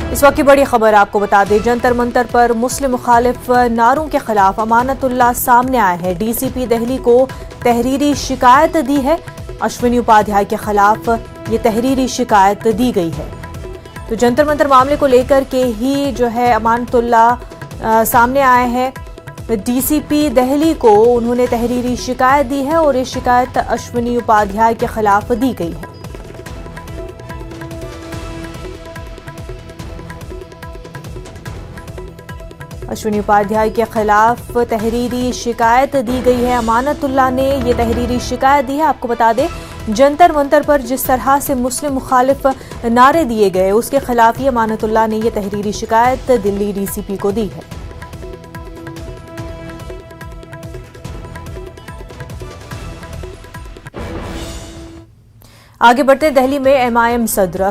इस वक्त की बड़ी खबर आपको बता दें, जंतर मंतर पर मुस्लिम मुखालिफ नारों के खिलाफ अमानतुल्लाह सामने आए हैं। डीसीपी दिल्ली को तहरीरी शिकायत दी है। अश्विनी उपाध्याय के खिलाफ ये तहरीरी शिकायत दी गई है। तो जंतर मंतर मामले को लेकर के ही जो है अमानतुल्लाह सामने आए हैं। डीसीपी दिल्ली को उन्होंने तहरीरी शिकायत दी है और ये शिकायत अश्विनी उपाध्याय के खिलाफ दी गई है। अश्विनी उपाध्याय के खिलाफ तहरीरी शिकायत दी गई है। अमानतुल्लाह ने ये तहरीरी शिकायत दी है। आपको बता दें, जंतर मंतर पर जिस तरह से मुस्लिम मुखालिफ नारे दिए गए, उसके खिलाफ ही अमानतुल्लाह ने ये तहरीरी शिकायत दिल्ली डीसीपी को दी है। आगे बढ़ते, दिल्ली में एमआईएम सदर